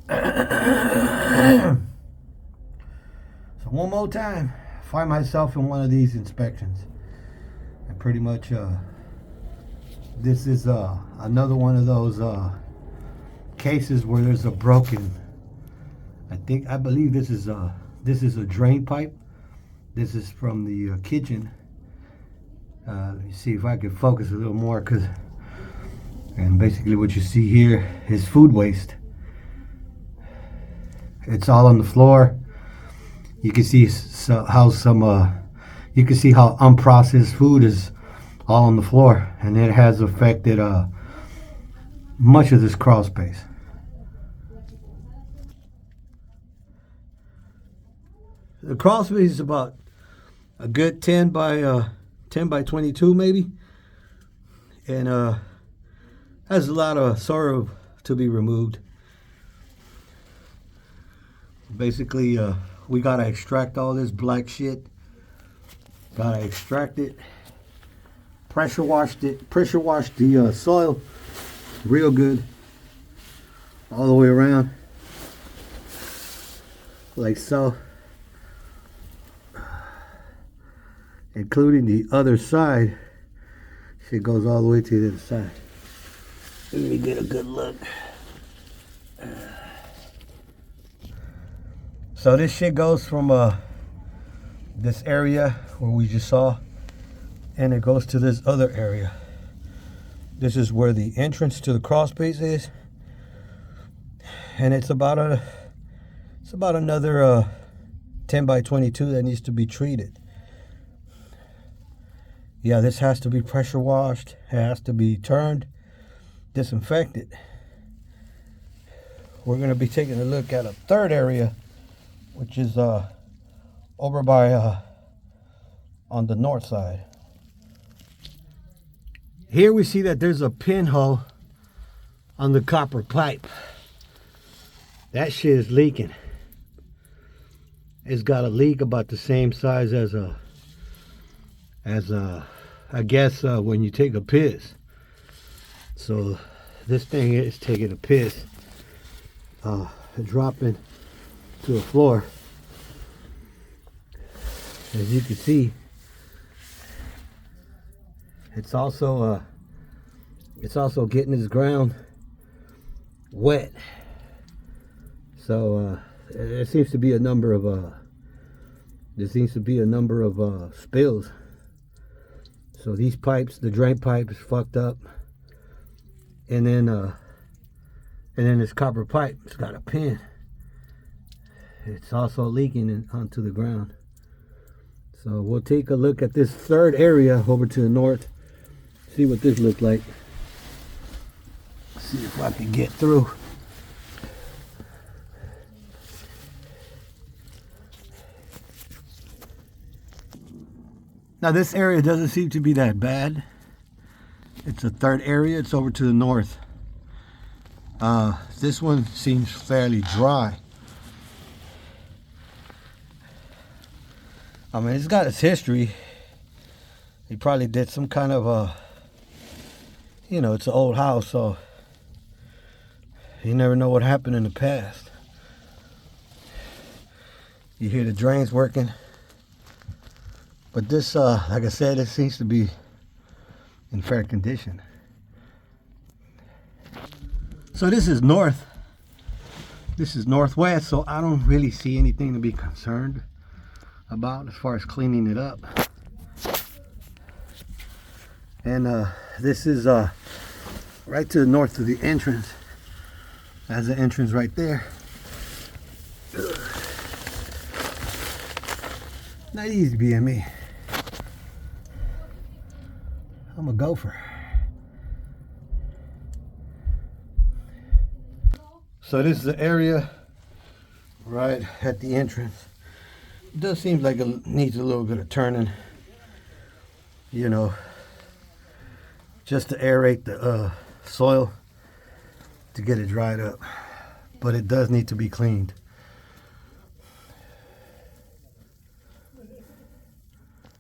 So one more time, I find myself in one of these inspections, and pretty much this is another one of those cases where there's a broken. I believe this is a drain pipe. This is from the kitchen. Let me see if I can focus a little more, and basically what you see here is food waste. It's all on the floor. You can see how unprocessed food is all on the floor, and it has affected much of this crawl space. The crawl space is about a good 10 by 22 maybe, and has a lot of soil to be removed. Basically, we gotta extract all this black shit. Gotta extract it. Pressure wash the soil real good all the way around, like so, including the other side. Shit goes all the way to the other side. Let me get a good look. So this shit goes from this area where we just saw, and it goes to this other area. This is where the entrance to the crawl space is, and it's about another 10 by 22 that needs to be treated. Yeah, this has to be pressure washed. It has to be turned, disinfected. We're going to be taking a look at a third area, which is over by on the north side. Here we see that there's a pinhole on the copper pipe. That shit is leaking. It's got a leak about the same size as I guess when you take a piss. So this thing is taking a piss, dropping to the floor. As you can see, it's also getting this ground wet. So there seems to be a number of spills. So these pipes, the drain pipe is fucked up, and then this copper pipe, it's got a pin. It's also leaking onto the ground. So we'll take a look at this third area over to the north, see what this looks like. See if I can get through. Now this area doesn't seem to be that bad. It's a third area. It's over to the north. This one seems fairly dry. I mean, it's got its history. He probably did some kind of it's an old house, so you never know what happened in the past. You hear the drains working. But this, like I said, it seems to be in fair condition. So this is north. This is northwest, so I don't really see anything to be concerned about as far as cleaning it up. And this is right to the north of the entrance. That's the entrance right there. Not easy being me. I'm a gopher. So this is the area right at the entrance. It does seem like it needs a little bit of turning, just to aerate the soil to get it dried up. But it does need to be cleaned.